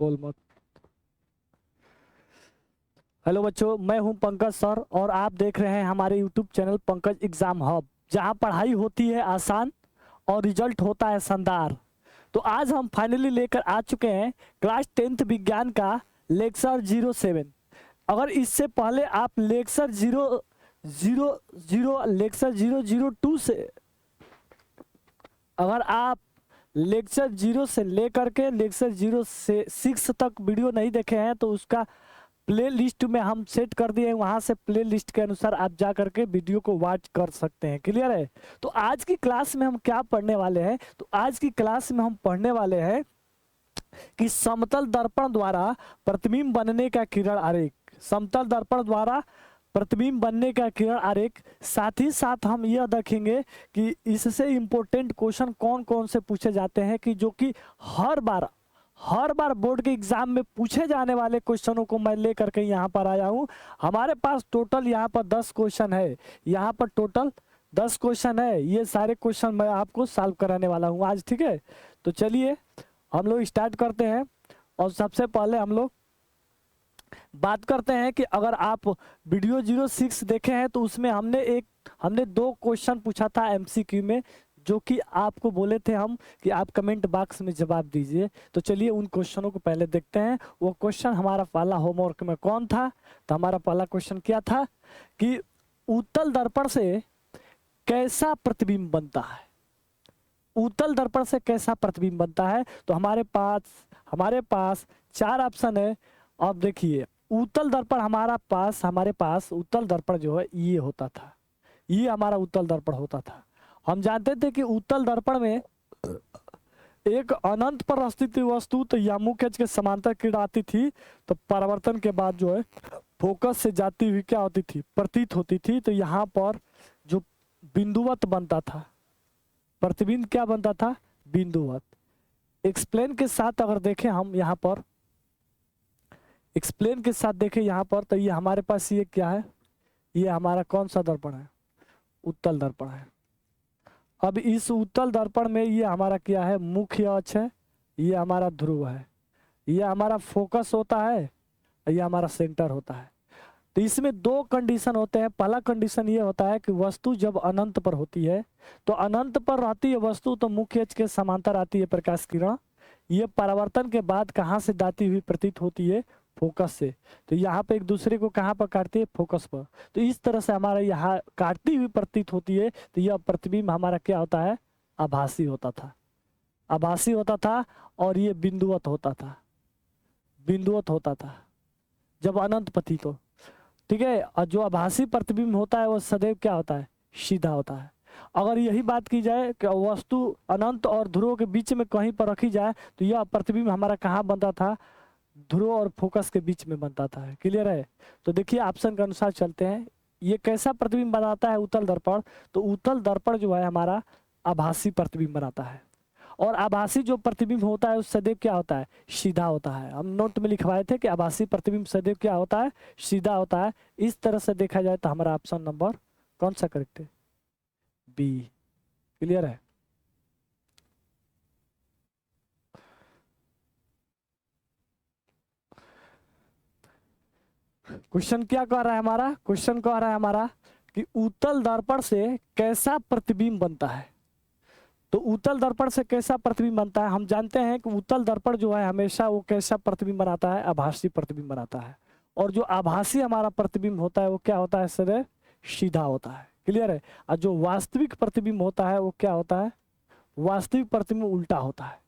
बोल मत। हेलो बच्चों, मैं हूं पंकज सर और आप देख रहे हैं हमारे YouTube channel Pankaj exam hub, जहां पढ़ाई होती है आसान और रिजल्ट होता है शानदार। तो आज हम फाइनली लेकर आ चुके हैं क्लास 10th विज्ञान का लेक्चर 07। अगर इससे पहले आप लेक्चर 002 से अगर आप लेक्चर 0 से लेकर के लेक्चर 0 से 6 तक वीडियो नहीं देखे हैं तो उसका प्ले लिस्ट में हम सेट कर दिए हैं, वहां से प्ले लिस्ट के अनुसार आप जा करके वीडियो को वॉच कर सकते हैं। क्लियर है? तो आज की क्लास में हम क्या पढ़ने वाले हैं, तो आज की क्लास में हम पढ़ने वाले हैं कि समतल दर्पण द्वारा प्रतिबिंब बनने का किरण आरेख। समतल दर्पण द्वारा प्रतिबिंब बनने का किरण आरेख, साथ ही साथ हम यह देखेंगे कि इससे इंपॉर्टेंट क्वेश्चन कौन कौन से पूछे जाते हैं कि जो कि हर बार बोर्ड के एग्जाम में पूछे जाने वाले क्वेश्चनों को मैं लेकर के यहाँ पर आया हूँ। हमारे पास टोटल यहाँ पर 10 क्वेश्चन है, यहाँ पर टोटल 10 क्वेश्चन है। ये सारे क्वेश्चन मैं आपको सॉल्व कराने वाला हूँ आज। ठीक है, तो चलिए हम लोग स्टार्ट करते हैं। और सबसे पहले हम लोग बात करते हैं कि अगर आप वीडियो 06 देखे हैं तो उसमें हमने 2 क्वेश्चन पूछा था एमसीक्यू में, जो कि आपको बोले थे हम कि आप कमेंट बॉक्स में जवाब दीजिए। तो चलिए उन क्वेश्चनों को पहले देखते हैं। वो क्वेश्चन हमारा पहला होमवर्क में कौन था, तो हमारा पहला क्वेश्चन क्या था कि उत्तल दर्पण से कैसा प्रतिबिंब बनता है। उत्तल दर्पण से कैसा प्रतिबिंब बनता है, तो हमारे पास 4 ऑप्शन है। अब देखिए उत्तल दर्पण हमारे पास उत्तल दर्पण जो है ये होता था, ये हमारा उत्तल दर्पण होता था। हम जानते थे कि उत्तल दर्पण में एक अनंत पर स्थित वस्तु तो या मुख्य अक्ष के समांतर किरण आती थी, तो परावर्तन के बाद जो है फोकस से जाती हुई क्या होती थी, प्रतीत होती थी। तो यहाँ पर जो बिंदुवत बनता था, प्रतिबिंब क्या बनता था, बिंदुवत। एक्सप्लेन के साथ अगर देखें हम यहाँ पर, एक्सप्लेन के साथ देखें यहाँ पर, तो ये हमारे पास ये क्या है, ये हमारा कौन सा दर्पण है, उत्तल दर्पण है। अब इस उत्तल दर्पण में ये हमारा क्या है, मुख्य अक्ष है, ये हमारा ध्रुव है, ये हमारा फोकस होता है, ये हमारा सेंटर होता है। तो इसमें 2 कंडीशन होते हैं। पहला कंडीशन ये होता है कि वस्तु जब अनंत पर होती है, तो अनंत पर रहती है वस्तु तो मुख्य अक्ष के समांतर आती है प्रकाश किरण। ये परावर्तन के बाद कहाँ से जाती हुई प्रतीत होती है, फोकस से। तो यहाँ पे एक दूसरे को कहाँ पर काटती है, फोकस पर। तो इस तरह से हमारा यहाँ काटती हुई प्रतीत होती है। तो यह प्रतिबिंब हमारा क्या होता है, आभासी होता था, आभासी होता था। और ये बिंदुवत होता था, बिंदुवत होता था जब अनंत प्रतीत हो। ठीक है, और जो आभासी प्रतिबिंब होता है वो सदैव क्या होता है, सीधा होता है। अगर यही बात की जाए कि वस्तु अनंत और ध्रुव के बीच में कहीं पर रखी जाए तो यह प्रतिबिंब हमारा कहाँ बनता था, ध्रुव और फोकस के बीच में बनता था। क्लियर है? तो देखिए ऑप्शन के अनुसार चलते हैं। ये कैसा प्रतिबिंब बनाता है, उत्तल दर्पण। तो उत्तल दर्पण जो है हमारा आभासी प्रतिबिंब बनाता है। और आभासी जो प्रतिबिंब होता है उस सदैव क्या होता है, सीधा होता है। हम नोट में लिखवाए थे कि आभासी प्रतिबिंब सदैव क्या होता है, सीधा होता है। इस तरह से देखा जाए तो हमारा ऑप्शन नंबर कौन सा करेक्ट है, बी। क्लियर है? क्वेश्चन क्या कह रहा है हमारा, क्वेश्चन कह रहा है हमारा कि उत्तल दर्पण से कैसा प्रतिबिंब बनता है। तो उत्तल दर्पण से कैसा प्रतिबिंब बनता है, हम जानते हैं कि उत्तल दर्पण जो है हमेशा वो कैसा प्रतिबिंब बनाता है, आभासी प्रतिबिंब बनाता है। और जो आभासी हमारा प्रतिबिंब होता है वो क्या होता है, सदैव सीधा होता है। क्लियर है? और जो वास्तविक प्रतिबिंब होता है वो क्या होता है, वास्तविक प्रतिबिंब उल्टा होता है,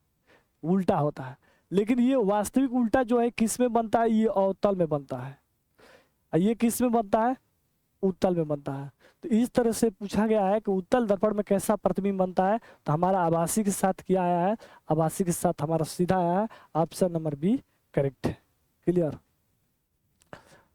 उल्टा होता है। लेकिन ये वास्तविक उल्टा जो है किस में बनता है, ये अवतल में बनता है। ये किस में बनता है, उत्तल में बनता है। तो इस तरह से पूछा गया है कि उत्तल दर्पण में कैसा प्रतिबिंब बनता है, तो हमारा आभासी के साथ क्या आया है, आभासी के साथ हमारा सीधा आया है। ऑप्शन नंबर बी करेक्ट है। क्लियर?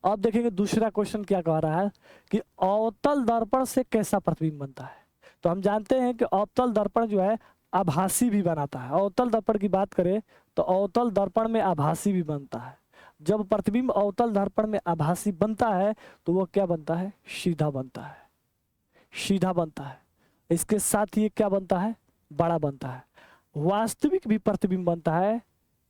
अब देखेंगे दूसरा क्वेश्चन क्या कह रहा है कि अवतल दर्पण से कैसा प्रतिबिंब बनता है। तो हम जानते हैं कि अवतल दर्पण जो है आभासी भी बनाता है। अवतल दर्पण की बात करें तो अवतल दर्पण में आभासी भी बनता है। जब प्रतिबिंब अवतल दर्पण में आभासी बनता है तो वो क्या बनता है, सीधा बनता है, सीधा बनता है। इसके साथ ये क्या बनता है, बड़ा बनता है। वास्तविक भी प्रतिबिंब बनता है,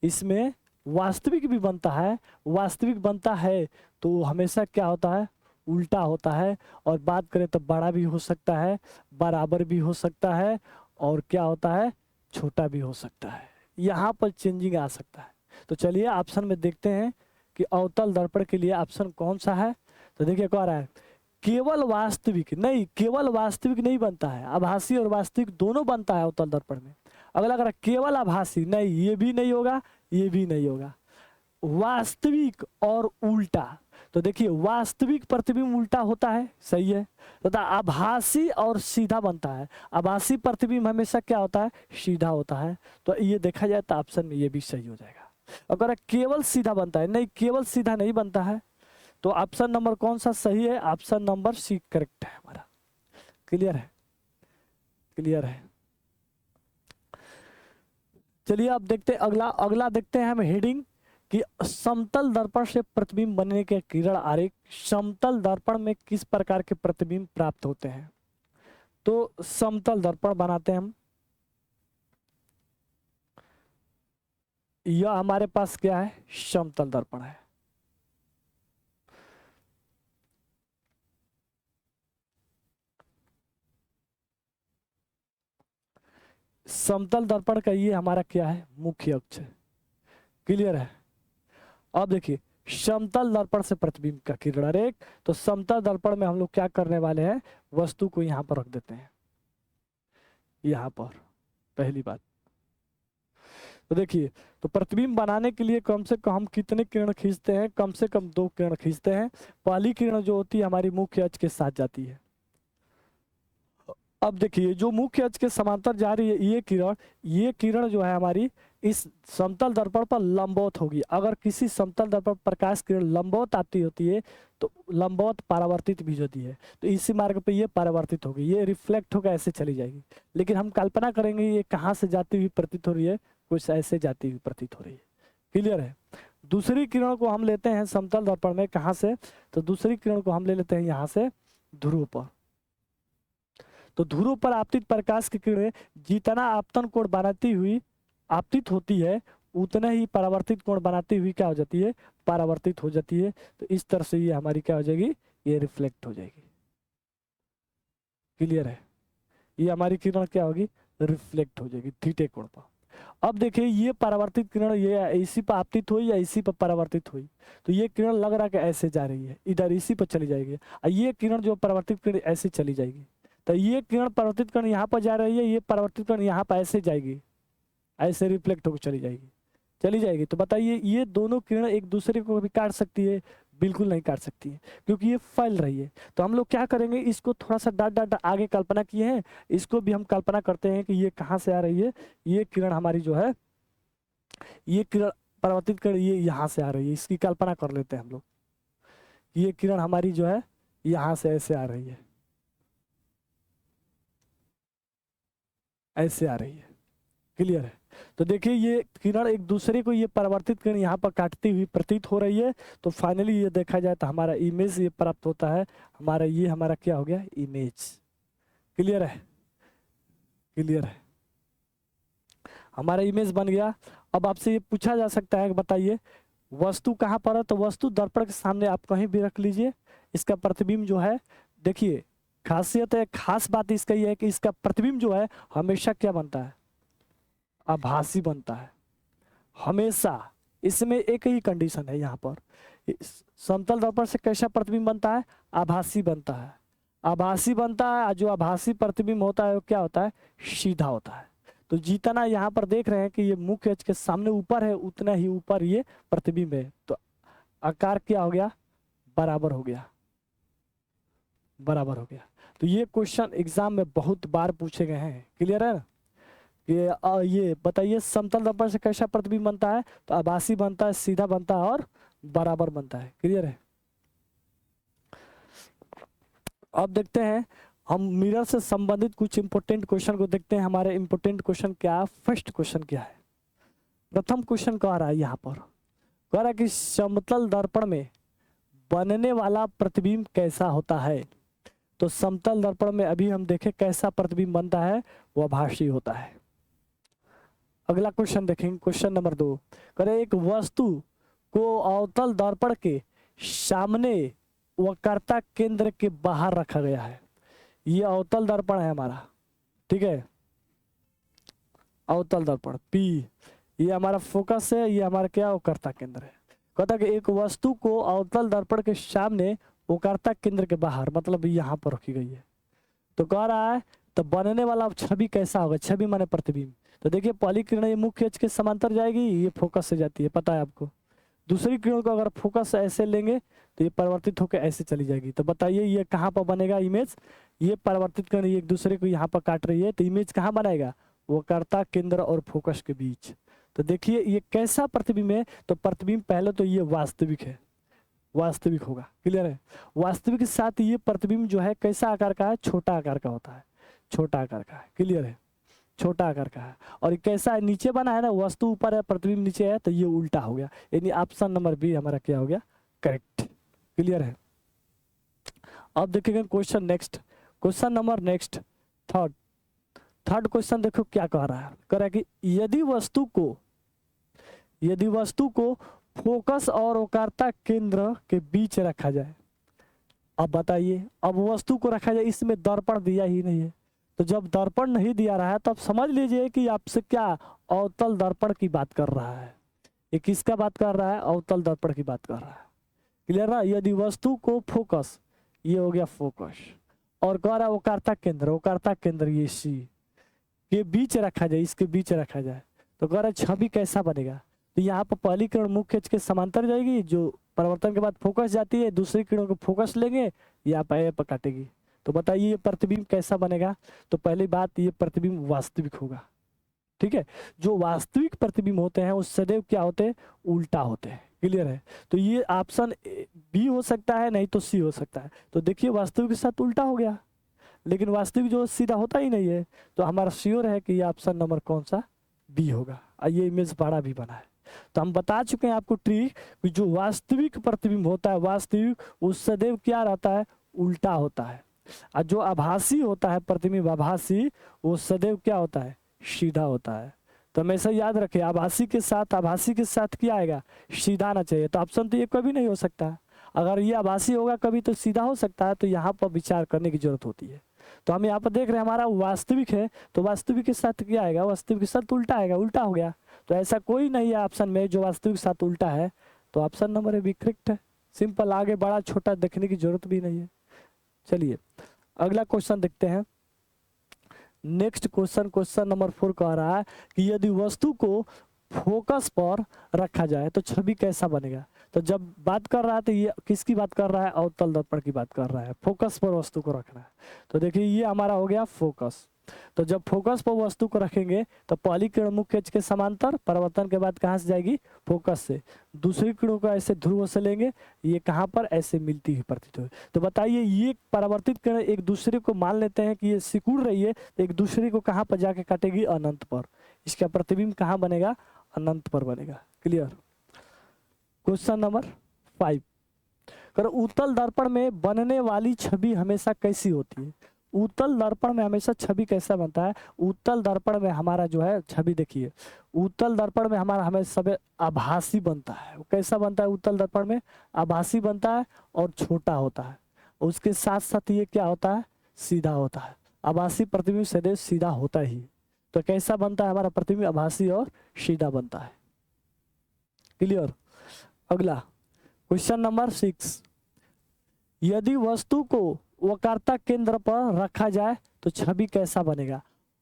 इसमें वास्तविक भी बनता है, वास्तविक बनता है तो वो हमेशा क्या होता है, उल्टा होता है। और बात करें तो बड़ा भी हो सकता है, बराबर भी हो सकता है, और क्या होता है, छोटा भी हो सकता है। यहाँ पर चेंजिंग आ सकता है। तो चलिए ऑप्शन में देखते हैं कि अवतल दर्पण के लिए ऑप्शन कौन सा है। तो देखिए कह रहा है केवल वास्तविक नहीं, केवल वास्तविक नहीं बनता है, आभासी और वास्तविक दोनों बनता है अवतल दर्पण में। अगला कह रहा केवल आभासी, नहीं ये भी नहीं होगा, ये भी नहीं होगा। वास्तविक और उल्टा, तो देखिए वास्तविक प्रतिबिंब उल्टा होता है, सही है। तो आभासी और सीधा बनता है, आभासी प्रतिबिंब हमेशा क्या होता है, सीधा होता है। तो ये देखा जाए तो ऑप्शन में ये भी सही हो जाएगा। अगर केवल सीधा बनता है, नहीं केवल सीधा नहीं बनता है। तो ऑप्शन नंबर कौन सा सही है, ऑप्शन नंबर सी करेक्ट है हमारा। क्लियर है, क्लियर है। चलिए अब देखते हैं अगला, अगला देखते हैं हम हेडिंग कि समतल दर्पण से प्रतिबिंब बनने के किरण आरेख, समतल दर्पण में किस प्रकार के प्रतिबिंब प्राप्त होते हैं। तो समतल दर्पण बनाते हैं हम। यह हमारे पास क्या है, समतल दर्पण है। समतल दर्पण का ये हमारा क्या है, मुख्य अक्ष है। क्लियर है। अब देखिए समतल दर्पण से प्रतिबिंब का किरण आरेख, तो समतल दर्पण में हम लोग क्या करने वाले हैं, वस्तु को यहां पर रख देते हैं, यहां पर पहली बात। तो देखिए तो प्रतिबिंब बनाने के लिए कम से कम हम कितने किरण खींचते हैं, कम से कम 2 किरण खींचते हैं। पहली किरण जो होती है हमारी मुख्य अक्ष के साथ जाती है। अब देखिए जो मुख्य अक्ष के समांतर जा रही है ये किरण जो है हमारी इस समतल दर्पण पर लंबवत होगी। अगर किसी समतल दर्पण पर प्रकाश किरण लंबवत आती होती है तो लंबवत परावर्तित भी होती है, तो इसी मार्ग पे ये परावर्तित होगी, ये रिफ्लेक्ट होकर ऐसे चली जाएगी। लेकिन हम कल्पना करेंगे ये कहाँ से जाती हुई प्रतीत हो रही है, कुछ ऐसे जाती हुई प्रतीत हो रही है। क्लियर है। दूसरी किरण को हम लेते हैं समतल दर्पण में, कहाँ से, तो दूसरी किरण को हम ले लेते हैं यहाँ से ध्रुव पर। तो ध्रुव पर आपतित प्रकाश की किरणें जितना आपतन कोण बनाती हुई आपतित होती है, उतना ही परावर्तित कोण बनाती हुई क्या हो जाती है, परावर्तित हो जाती है। तो इस तरह से ये हमारी क्या हो जाएगी, ये रिफ्लेक्ट हो जाएगी। क्लियर है। ये हमारी किरण क्या होगी, रिफ्लेक्ट हो जाएगी थीटे कोण पर। अब देखिए ये परावर्तित किरण ये इसी पर आपतित हुई या इसी पर परावर्तित हुई, तो ये किरण लग रहा है कि ऐसे जा रही है, इधर इसी पर चली जाएगी। और ये किरण जो परावर्तित किरण ऐसे चली जाएगी। तो ये किरण परावर्तित किरण यहाँ पर जा रही है, ये परावर्तित किरण यहाँ पर ऐसे जाएगी, ऐसे रिफ्लेक्ट होकर चली जाएगी, चली जाएगी। तो बताइए ये दोनों किरण एक दूसरे को भी काट सकती है, बिल्कुल नहीं काट सकती है, क्योंकि ये फैल रही है। तो हम लोग क्या करेंगे, इसको थोड़ा सा डाट आगे कल्पना किए हैं, इसको भी हम कल्पना करते हैं कि ये कहाँ से आ रही है। ये किरण हमारी जो है, ये किरण परावर्तित किरण ये यहाँ से आ रही है, इसकी कल्पना कर लेते हैं हम लोग। ये किरण हमारी जो है यहाँ से ऐसे आ रही है, ऐसे आ रही है। क्लियर है। तो देखिए ये किरण एक दूसरे को, ये परावर्तित किरण यहाँ पर काटती हुई प्रतीत हो रही है। तो फाइनली ये देखा जाए तो हमारा इमेज ये प्राप्त होता है, हमारा ये हमारा क्या हो गया, इमेज। क्लियर है, क्लियर है, हमारा इमेज बन गया। अब आपसे ये पूछा जा सकता है कि बताइए वस्तु कहाँ पर है, तो वस्तु दर्पण के सामने आप कहीं भी रख लीजिए। इसका प्रतिबिंब जो है, देखिए खासियत है, खास बात इसका ये है कि इसका प्रतिबिंब जो है हमेशा क्या बनता है, आभासी बनता है हमेशा। इसमें एक ही कंडीशन है यहाँ पर, समतल दर्पण से कैसा प्रतिबिंब बनता है, आभासी बनता है, आभासी बनता है। जो आभासी प्रतिबिंब होता है वो क्या होता है, सीधा होता है। तो जितना यहाँ पर देख रहे हैं कि ये मुख्य अक्ष के सामने ऊपर है, उतना ही ऊपर ये प्रतिबिंब है। तो आकार क्या हो गया, बराबर हो गया, बराबर हो गया। तो ये क्वेश्चन एग्जाम में बहुत बार पूछे गए हैं। क्लियर है ना। ये बताइए समतल दर्पण से कैसा प्रतिबिंब बनता है, तो आभासी बनता है, सीधा बनता है और बराबर बनता है। क्लियर है। अब देखते हैं हम मिरर से संबंधित कुछ इंपोर्टेंट क्वेश्चन को देखते हैं। हमारे इंपोर्टेंट क्वेश्चन क्या, फर्स्ट क्वेश्चन क्या है, प्रथम क्वेश्चन कह रहा है यहाँ पर, कह रहा है कि समतल दर्पण में बनने वाला प्रतिबिंब कैसा होता है। तो समतल दर्पण में अभी हम देखें कैसा प्रतिबिंब बनता है, वो आभासी होता है, अगला क्वेश्चन देखेंगे, क्वेश्चन नंबर 2। करे एक वस्तु को अवतल दर्पण के सामने वक्रता केंद्र के बाहर रखा गया है। ये अवतल दर्पण है हमारा, ठीक है, अवतल दर्पण P, ये हमारा फोकस है, ये हमारा क्या वक्रता केंद्र है। कहता है कि एक वस्तु को अवतल दर्पण के सामने वक्रता केंद्र के बाहर, मतलब यहाँ पर रखी गई है। तो कह रहा है तो बनने वाला छवि कैसा होगा, छवि माने प्रतिबिंब। तो देखिए पहली किरण ये मुख्य अक्ष के समांतर जाएगी, ये फोकस से जाती है, पता है आपको। दूसरी किरण को अगर फोकस ऐसे लेंगे तो ये परिवर्तित होकर ऐसे चली जाएगी। तो बताइए ये कहाँ पर बनेगा इमेज, ये परिवर्तित किरण एक दूसरे को यहाँ पर काट रही है, तो इमेज कहाँ बनाएगा, वक्रता केंद्र और फोकस के बीच। तो देखिए ये कैसा प्रतिबिंब है, तो प्रतिबिंब पहले तो ये वास्तविक है, वास्तविक होगा, क्लियर है। वास्तविक के साथ ये प्रतिबिंब जो है कैसा आकार का है, छोटा आकार का होता है, छोटा आकार का है, क्लियर है, छोटा आकार का है। और कैसा है, नीचे बना है ना, वस्तु ऊपर है प्रतिबिंब नीचे है, तो ये उल्टा हो गया, यानी ऑप्शन नंबर बी हमारा क्या हो गया, करेक्ट, क्लियर है। अब देखेंगे question next, question number next third question देखो क्या कह रहा है। कह रहा है कि यदि वस्तु को फोकस और वक्रता केंद्र के बीच रखा जाए। अब बताइए, अब वस्तु को रखा जाए, इसमें दर्पण दिया ही नहीं है, तो जब दर्पण नहीं दिया रहा है तो आप समझ लीजिए कि आपसे क्या अवतल दर्पण की बात कर रहा है। ये किसका बात कर रहा है, अवतल दर्पण की बात कर रहा है, क्लियर ना। यदि वस्तु को फोकस, ये हो गया फोकस, और कह रहा है वक्रता केंद्र ये सी के बीच रखा जाए, इसके बीच रखा जाए, तो कह रहा है छवि कैसा बनेगा। तो यहाँ पर पहली किरण मुख्य अक्ष के समांतर जाएगी, जो परिवर्तन के बाद फोकस जाती है, दूसरी किरण को फोकस लेंगे, यहाँ पर काटेगी। तो बताइए ये प्रतिबिंब कैसा बनेगा। तो पहली बात, ये प्रतिबिंब वास्तविक होगा, ठीक है। जो वास्तविक प्रतिबिंब होते हैं वो सदैव क्या होते हैं, उल्टा होते हैं, क्लियर है। तो ये ऑप्शन बी हो सकता है, नहीं तो सी हो सकता है। तो देखिए वास्तविक के साथ उल्टा हो गया, लेकिन वास्तविक जो सीधा होता ही नहीं है, तो हमारा श्योर है कि ये ऑप्शन नंबर कौन सा, बी होगा। ये इमेज बड़ा भी बना है। तो हम बता चुके हैं आपको ट्रिक कि जो वास्तविक प्रतिबिंब होता है, वास्तविक वो सदैव क्या रहता है, उल्टा होता है। और जो आभासी होता है प्रतिबिंब, आभासी, वो सदैव क्या होता है, सीधा होता है। तो हमेशा याद रखें, आभासी के साथ क्या आएगा, सीधा आना चाहिए। तो ऑप्शन तो ये कभी नहीं हो सकता। अगर ये आभासी होगा कभी तो सीधा हो सकता है, तो यहाँ पर विचार करने की जरूरत होती है। तो हम यहाँ पर देख रहे हैं हमारा वास्तविक है, तो वास्तविक के साथ क्या आएगा, वास्तविक के साथ उल्टा आएगा, उल्टा हो गया। तो ऐसा कोई नहीं है ऑप्शन में जो वास्तविक के साथ उल्टा है, तो ऑप्शन नंबर ए भी करेक्ट है। सिंपल, आगे बड़ा छोटा देखने की जरूरत भी नहीं है। चलिए अगला क्वेश्चन देखते हैं। नेक्स्ट क्वेश्चन, क्वेश्चन नंबर 4 कह रहा है कि यदि वस्तु को फोकस पर रखा जाए तो छवि कैसा बनेगा। तो जब बात कर रहा है तो ये किसकी बात कर रहा है, अवतल दर्पण की बात कर रहा है, फोकस पर वस्तु को रखना है। तो देखिए ये हमारा हो गया फोकस। तो जब फोकस पर वस्तु को रखेंगे तो पहली किरण मुख्य अक्ष के समांतर, परिवर्तन के बाद कहाँ से जाएगी, फोकस से। दूसरी किरणों को ऐसे ध्रुव से लेंगे, ये कहाँ पर ऐसे मिलती हुई प्रतीत हो। तो बताइए ये परावर्तित किरण एक दूसरे को मान लेते हैं कि ये सिकुड़ रही है, तो एक दूसरे को कहाँ पर जाके काटेगी, अनंत पर। इसका प्रतिबिंब कहाँ बनेगा, अनंत पर बनेगा, क्लियर। क्वेश्चन नंबर 5, उत्तल दर्पण में बनने वाली छवि हमेशा कैसी होती है। उत्तल दर्पण में हमेशा छवि कैसा बनता है, उत्तल दर्पण में हमारा जो है छवि देखिए, उत्तल दर्पण में हमारा हमेशा सब आभासी बनता है। वो कैसा बनता है, उत्तल दर्पण में आभासी बनता है और छोटा होता है। उसके साथ साथ ये क्या होता है, सीधा होता है। आभासी प्रतिबिंब सदैव सीधा होता ही। तो कैसा बनता है हमारा प्रतिबिंब, आभासी और सीधा बनता है, क्लियर। अगला क्वेश्चन नंबर 6, यदि वस्तु को वक्रता केंद्र पर रखा जाए तो छवि कैसा बनेगा।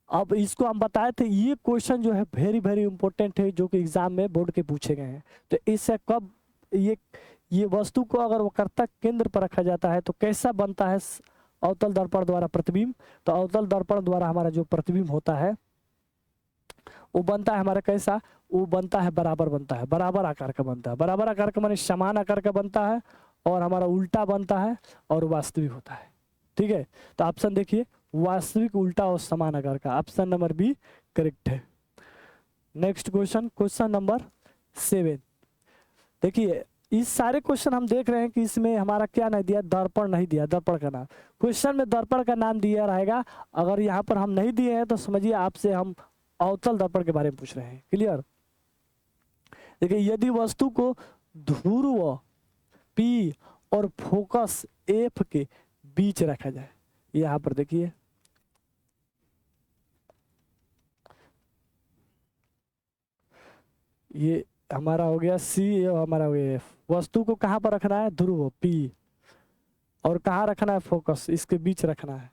अब इसको हम बताए थे, ये क्वेश्चन जो है वेरी वेरी इंपॉर्टेंट है, जो कि एग्जाम में बोर्ड के पूछे गए हैं। तो इससे कब ये वस्तु को अगर वक्रता केंद्र पर रखा जाता है तो कैसा बनता है अवतल दर्पण द्वारा प्रतिबिंब। तो अवतल दर्पण द्वारा हमारा जो प्रतिबिंब होता है वो बनता है हमारा कैसा, वो बनता है बराबर, बनता है बराबर आकार का बनता है। बराबर आकार का माने समान आकार का बनता है, और हमारा उल्टा बनता है और वास्तविक होता है, ठीक है। तो ऑप्शन देखिए, वास्तविक, उल्टा और समान आकार का, ऑप्शन नंबर बी करेक्ट है। नेक्स्ट क्वेश्चन, क्वेश्चन नंबर 7, देखिए इस सारे क्वेश्चन हम देख रहे हैं कि इसमें हमारा क्या नहीं दिया, दर्पण नहीं दिया, दर्पण का नाम। क्वेश्चन में दर्पण का नाम दिया रहेगा, अगर यहाँ पर हम नहीं दिए हैं तो समझिए आपसे हम अवतल दर्पण के बारे में पूछ रहे हैं। क्लियर। देखिए यदि वस्तु को ध्रुव P और फोकस F के बीच रखा जाए, यहां पर देखिए ये हमारा हो गया C, ये हमारा हो गया F। वस्तु को कहां पर रखना है, ध्रुव P, और कहां रखना है, फोकस, इसके बीच रखना है।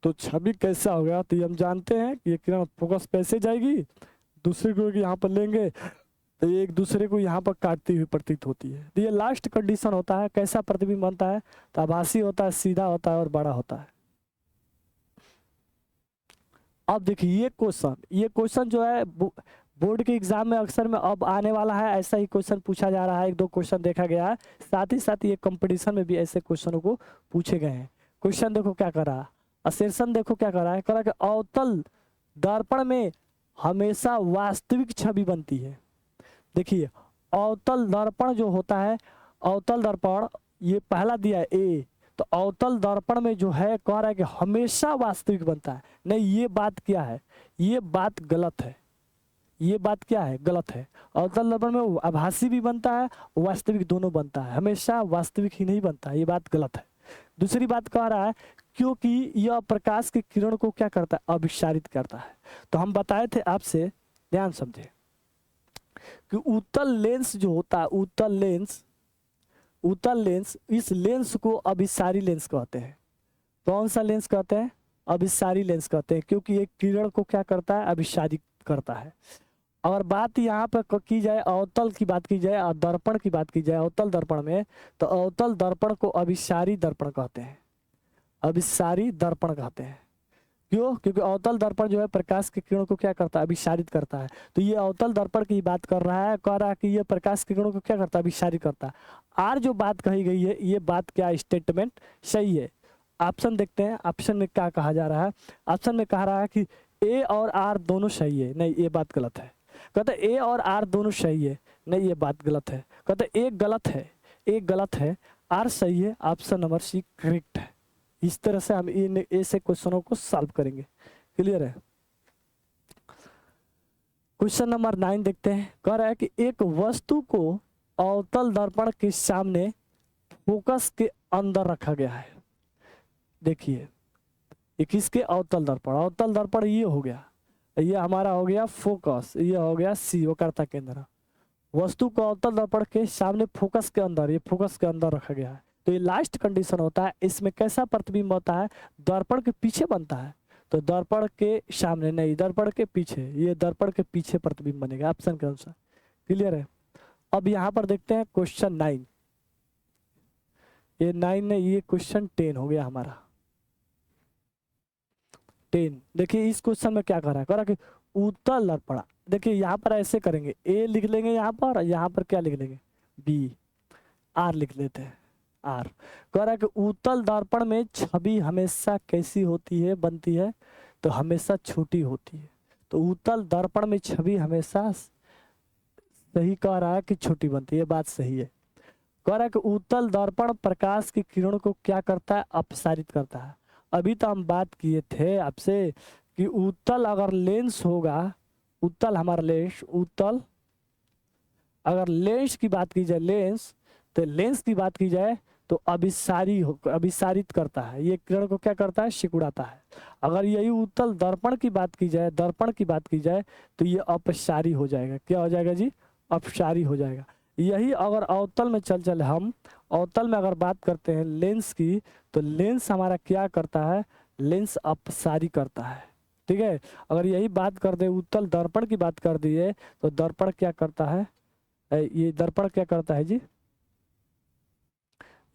तो छवि कैसा होगा, तो ये हम जानते हैं कि ये किरण फोकस कैसे जाएगी, दूसरे को यहाँ पर लेंगे तो एक दूसरे को यहाँ पर काटती हुई प्रतीत होती है। तो ये लास्ट कंडीशन होता है। कैसा प्रतिबिंब बनता है, तो आभासी होता है, सीधा होता है और बड़ा होता है। अब देखिए ये क्वेश्चन जो है बोर्ड के एग्जाम में अक्सर में अब आने वाला है, ऐसा ही क्वेश्चन पूछा जा रहा है। 1-2 क्वेश्चन देखा गया है, साथ ही साथ ये कंपटीशन में भी ऐसे क्वेश्चनों को पूछे गए हैं। क्वेश्चन देखो क्या कर रहा है, असर्शन देखो क्या कर रहा है, कह रहा है कि अवतल दर्पण में हमेशा वास्तविक छवि बनती है। देखिए अवतल दर्पण जो होता है, अवतल दर्पण ये पहला दिया है A, तो अवतल दर्पण में जो है कह रहा है कि हमेशा वास्तविक बनता है। नहीं, ये बात क्या है, ये बात गलत है, ये बात क्या है, गलत है। अवतल दर्पण में आभासी भी बनता है, वास्तविक दोनों बनता है, हमेशा वास्तविक ही नहीं बनता है, ये बात गलत है। दूसरी बात कह रहा है क्योंकि यह प्रकाश की किरण को क्या करता है, अभिसारित करता है। तो हम बताए थे आपसे, ध्यान समझे कि उत्तल लेंस जो होता है, उत्तल लेंस, इस लेंस को अभिसारी लेंस कहते हैं। कौन सा लेंस कहते हैं, अभिसारी लेंस कहते हैं, क्योंकि ये किरण को क्या करता है, अभिसारित करता है। अगर बात यहाँ पर की जाए, अवतल की बात की जाए और दर्पण की बात की जाए, अवतल दर्पण में, तो अवतल दर्पण को अभिसारी दर्पण कहते हैं, अभिसारी दर्पण कहते हैं। क्यों, क्योंकि अवतल दर्पण जो है प्रकाश की किरणों को क्या करता है, अभिसारित करता है। तो ये अवतल दर्पण की बात कर रहा है, कह रहा है कि ये प्रकाश की किरणों को क्या करता है, अभिसारित करता है। आर जो बात कही गई है, ये बात क्या स्टेटमेंट सही है। ऑप्शन देखते हैं, ऑप्शन में क्या कहा जा रहा है। ऑप्शन में कहा रहा है कि ए और आर दोनों सही है, नहीं ये बात गलत है। कहते ए और आर दोनों सही है, नहीं ये बात गलत है। कहते एक गलत है, एक गलत है, आर सही है, ऑप्शन नंबर सी करेक्ट है। इस तरह से हम इन ऐसे क्वेश्चनों को सॉल्व करेंगे। क्लियर है। क्वेश्चन नंबर 9 देखते हैं। कह रहा है कि एक वस्तु को अवतल दर्पण के सामने फोकस के अंदर रखा गया है। देखिए ये किसके, अवतल दर्पण, अवतल दर्पण ये हो गया, ये हमारा हो गया फोकस, ये हो गया सी, वक्रता केंद्र। वस्तु को अवतल दर्पण के सामने फोकस के अंदर, ये फोकस के अंदर रखा गया है। तो ये लास्ट कंडीशन होता है। इसमें कैसा प्रतिबिंब होता है, दर्पण के पीछे बनता है। तो दर्पण के सामने नहीं, दर्पण के पीछे, ये दर्पण के पीछे प्रतिबिंब बनेगा, ऑप्शन के अनुसार। क्लियर है। अब यहाँ पर देखते हैं क्वेश्चन 9, ये 9 ने, ये क्वेश्चन 10 हो गया हमारा, 10। देखिए इस क्वेश्चन में क्या कर रहा है, कह रहा है कि उत्तल दर्पण, देखिए यहाँ पर ऐसे करेंगे, ए लिख लेंगे यहाँ पर, यहाँ पर क्या लिख लेंगे, बी, आर लिख लेते हैं, आर। कह रहा है कि उत्तल दर्पण में छवि हमेशा कैसी होती है, बनती है, तो हमेशा छोटी होती है। तो उत्तल दर्पण में छवि हमेशा, सही कह रहा है कि छोटी बनती है, बात सही है। कह रहा है कि उत्तल दर्पण प्रकाश की किरणों को क्या करता है, अपसारित करता है। अभी तो हम बात किए थे आपसे कि उत्तल अगर लेंस होगा, उत्तल हमारा लेंस, उत्तल अगर लेंस की बात की जाए, लेंस, तो लेंस की बात की जाए तो अभिसारित करता है, ये किरण को क्या करता है, सिकुड़ाता है। अगर यही उत्तल दर्पण की बात की जाए, दर्पण की बात की जाए, तो ये अपसारी हो जाएगा। क्या हो जाएगा जी, अपसारी हो जाएगा। यही अगर अवतल में चल हम अवतल में अगर बात करते हैं लेंस की, तो लेंस हमारा क्या करता है, लेंस अपसारी करता है। ठीक है। अगर यही बात कर दे, उत्तल दर्पण की बात कर दिए, तो दर्पण क्या करता है, ये दर्पण क्या करता है जी,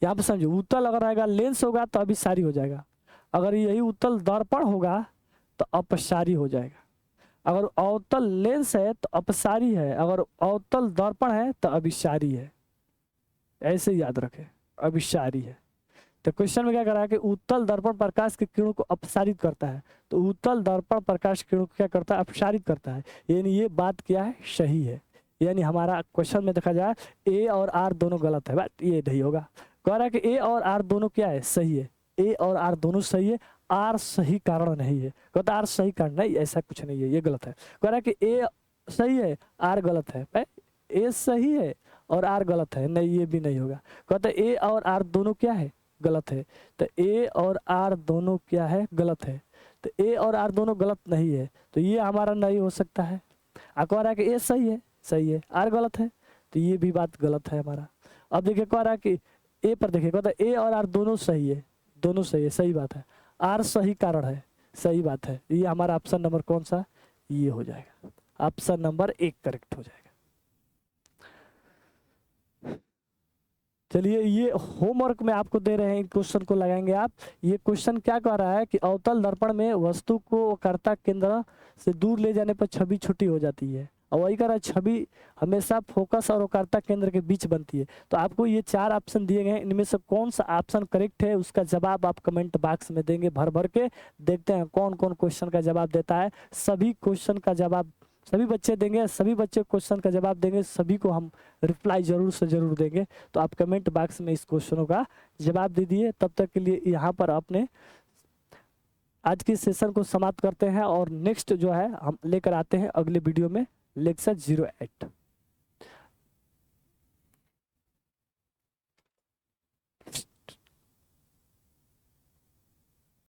यहाँ पे समझो, उत्तल अगर आएगा लेंस होगा तो अभिसारी हो जाएगा। अगर यही उत्तल दर्पण होगा तो अपसारी हो जाएगा। अगर अवतल लेंस है तो अपसारी है, अगर अवतल दर्पण है तो अभिसारी है। ऐसे याद रखें, अभिसारी है। तो क्वेश्चन में क्या कर रहा है कि उत्तल दर्पण प्रकाश की किरणों को अपसारित करता है, तो उत्तल दर्पण प्रकाश की किरणों को क्या करता है, अपसारित करता है। यानी ये बात क्या है, सही है। यानी हमारा क्वेश्चन में देखा जाए ए और आर दोनों गलत है, बट ये नहीं होगा। कह रहा है कि ए और आर दोनों क्या है, सही है, ए और आर दोनों सही है, आर सही कारण नहीं है। कहता आर सही कारण नहीं, ऐसा कुछ नहीं है, ये गलत है। कह रहा है कि ए सही है आर गलत है। ए सही है और आर गलत है, नहीं ये भी नहीं होगा। कहता है ए और आर दोनों क्या है, गलत है। तो ए और आर दोनों क्या है, गलत है। तो ए और आर दोनों गलत नहीं है, तो ये हमारा नहीं हो सकता है। कह रहा है कि ए सही है आर गलत है, तो ये भी बात गलत है हमारा। अब देखिए कह रहा है कि ए पर देखिए, कहता है ए और आर दोनों सही है, दोनों सही है, सही बात है। आर सही कारण है, सही बात है। ये हमारा ऑप्शन नंबर कौन सा, ये हो जाएगा, ऑप्शन नंबर 1 करेक्ट हो जाएगा। चलिए ये होमवर्क में आपको दे रहे हैं, क्वेश्चन को लगाएंगे आप। ये क्वेश्चन क्या कह रहा है कि अवतल दर्पण में वस्तु को वक्रता केंद्र से दूर ले जाने पर छवि छोटी हो जाती है, और वही कह रहा है छवि हमेशा फोकस और वक्रता केंद्र के बीच बनती है। तो आपको ये 4 ऑप्शन दिए गए हैं, इनमें से कौन सा ऑप्शन करेक्ट है उसका जवाब आप कमेंट बॉक्स में देंगे भर भर के। देखते हैं कौन कौन क्वेश्चन का जवाब देता है। सभी क्वेश्चन का जवाब सभी बच्चे देंगे, सभी बच्चे क्वेश्चन का जवाब देंगे, सभी को हम रिप्लाई जरूर से जरूर देंगे। तो आप कमेंट बॉक्स में इस क्वेश्चनों का जवाब दे दिए। तब तक के लिए यहाँ पर अपने आज के सेशन को समाप्त करते हैं, और नेक्स्ट जो है हम लेकर आते हैं अगले वीडियो में लेक्चर 08।